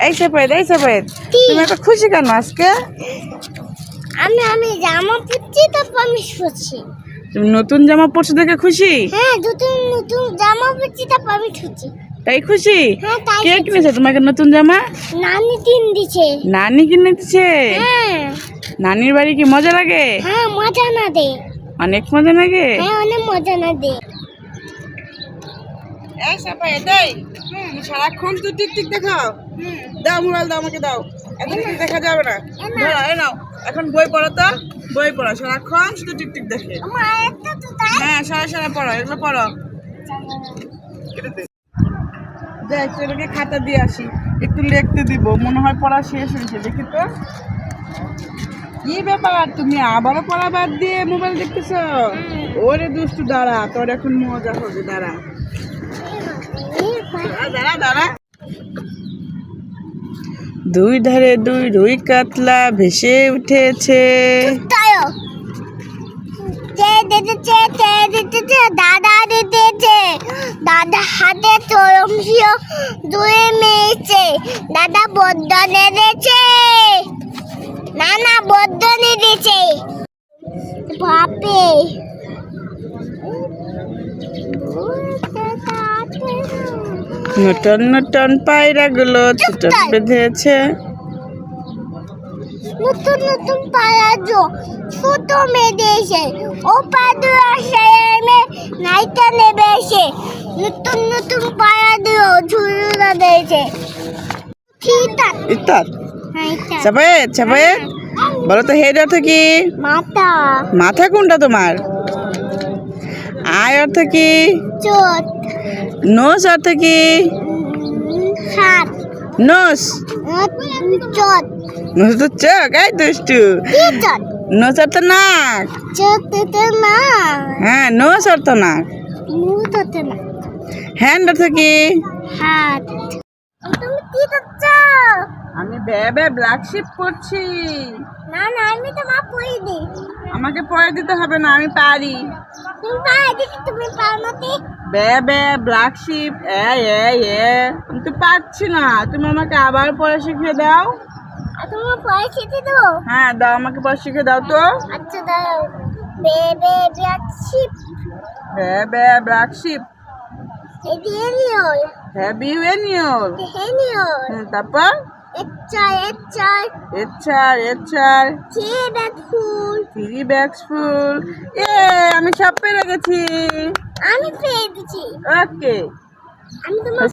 এই সাফায়েত তুমি এত খুশি কেন আজকে? আমি জামা পরছি তো আমি খুশি। তুমি নতুন জামা পরছো দেখে খুশি? হ্যাঁ, নতুন জামা পরছি তো আমি খুশি। তাই খুশি? হ্যাঁ, তাই কে কিনেছে তোমাকে নতুন জামা? নানি কিনে দিছে। নানি কিনে দিছে? হ্যাঁ। নানির বাড়ি কি মজা লাগে? হ্যাঁ, মজা না দে। অনেক মজা লাগে? হ্যাঁ, অনেক মজা না দে। এই সাফায়েত তুমি সারাক্ষণ তুই টিকটিক দেখাও। দাও মোবাইল দাও, আমাকে দাও। এত টিকটিক দেখা যাবে না। ধরো, এই নাও এখন বই পড়ো তো। বই পড়ো, সারাক্ষণ শুধু টিকটিক দেখে। হ্যাঁ, সারা পড়ো, এগুলো পড়ো। দেখ তোকে খাতা দিয়ে আসি, একটু লিখতে দিব, মনে হয় পড়া শেষ হয়েছে। দেখি তো কি ব্যাপার, তুমি আবারও পড়া বাদ দিয়ে মোবাইল দেখতেছো? ওরে দুষ্টু, দাঁড়া তোর এখন মজা হবে। দাঁড়া। দুই ধারে দুই রুই কাতলা ভেসে উঠেছে। দাদা হাতে চরমশিও দুই মেয়েছে। দাদা বদ্ধ নেড়েছে, নানা বদ্ধ নেড়েছে। বাপে নটন নটন পায়রা গুলো ছোট বেঁধেছে। নতুন পায়রা ছোট মেয়েছে। ও পাদু আসে নাইটা নেবে এসে। নতুন পায়রা দিও ঝুড়া দিয়েছে। ইত্তার সাফায়েত বলো তো হেড অর্থ কি? মাথা। মাথা কোনটা তোমার? আয় অর্থ কি? চোখ। নোস অর্থ কি? হাত। নোস চোখ। নোস তো চোখ। এই দুষ্টু, চোখ। নোস অর্থ নাক। চোখ তো না। হ্যাঁ, নোস অর্থ নাক। মুখ তো না। হ্যান্ড অর্থ কি? হাত। তুমি কি করছো? আমি বেবে ব্ল্যাক শিপ করছি। না আমি তো মা পড়ে দিই। আমাকে পড়ে দিতে হবে না, আমি পারি। তুমি পারো দেখি, তুমি পারো না তে। বেবে ব্ল্যাক শিপ আমি তো পারছি না। তুমি আমাকে আবার পড়ে শিখিয়ে দাও। আর তুমি পড়ে শিখে দেবো? হ্যাঁ দাও, আমাকে পড়ে শিখিয়ে দাও তো। আচ্ছা দাও। Baa baa black sheep. Baa baa black sheep any wool. Have you any wool. Any wool. তারপর এচ্চার থ্রি ব্যাগস ফুল। আমি সব পেরে গেছি। আমি পেয়ে দিচ্ছি। ওকে। আমি তোমার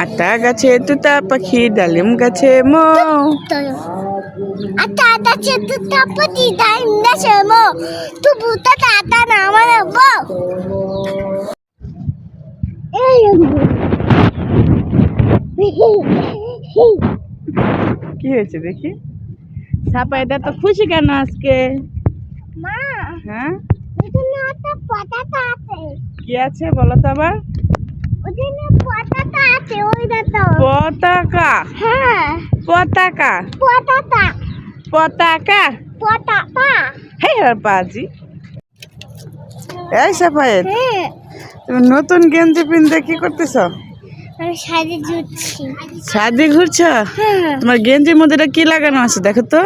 আতা গাছে তুতা পাখি, ডালিম গাছে মৌ। আতা গাছে তুতা পাখি, ডালিম গাছে মৌ। তুই বুতা তাতা না আমার বউ। কি হয়েছে দেখি? সাফায়েত তো খুশি কেন আজকে? মা, হ্যাঁ ওখানে একটা পতাকা আছে। কি আছে বলো তো আবার? ওখানে পতাকা আছে, ওই দেখো। পতাকা? হ্যাঁ, পতাকা হ্যাঁ পাজি। এই সাফায়েত, হ্যাঁ, তুমি নতুন গেঞ্জি পিনতে কি করতেছ? আমি সাজে ঘুরছি। সাদি ঘুরছ? হ্যাঁ, তোমার গেঞ্জির মধ্যে এটা কি লাগানো আছে দেখো তো?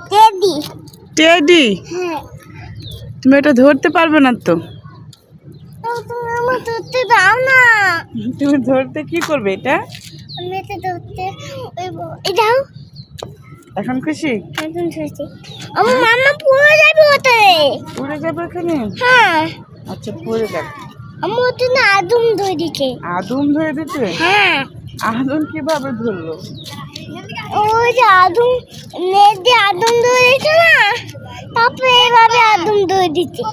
টেডি। টেডি? হ্যাঁ, তুমি এটা ধরতে পারবে না তো। তুমি আমার ধরতে দাও না। তুমি ধরতে কি করবে এটা? আমি এটা ধরতে এটাও। এখন খুশি? এখন খুশি। আমার মামা পড়ে যাবে ওতে। উড়ে যাবে এখানে? হ্যাঁ, আচ্ছা পড়ে যাবে। আমার ওতে না আদম ধরে দিকে। আদম ধরে দিতে? হ্যাঁ, আদম কিভাবে ধরলো? ওই যে আদম নেট দিয়ে আদম ধরে দিচ্ছে না, তারপরে এইভাবে আদম ধরে দিচ্ছে।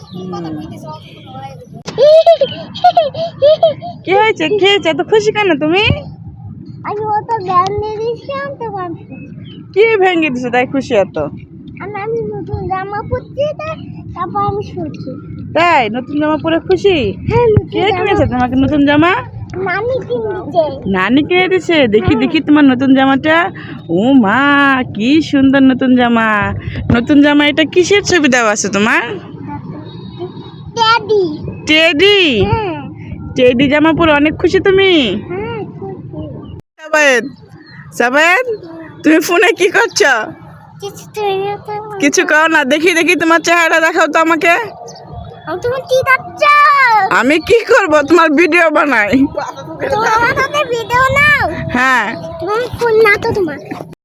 কি হয়েছে এত খুশি কেন তুমি? আমি ওটা ব্যান দিয়ে দিয়েছিলাম তো পারছি। কি ভেঙে দিছে তাই খুশি এত? আমি নতুন জামা পরছি, তারপর আমি শুনছি। তাই নতুন জামা পরে খুশি? হ্যাঁ, কে কিনেছে তোমাকে নতুন জামা? নানি কিনেছে। নানি কিনে দিছে? দেখি তোমার নতুন জামাটা। ও মা, কি সুন্দর নতুন জামা। নতুন জামা এটা কিসের ছবি দেওয়া আছে তোমার? টেডি। টেডি? হ্যাঁ, টেডি জামা পরে অনেক খুশি তুমি? হ্যাঁ, খুশি। সাফায়েত, সাফায়েত তুমি ফোনে কি করছো? কিছু তৈরি হতে কিছু করো না, দেখি দেখি তোমার চেহারা দেখাও তো আমাকে। তুমি কি করছ? আমি কি করব, তোমার ভিডিও বানাই। তোমার হাতে ভিডিও নাও। হ্যাঁ তোমার ফোন না তো তোমার।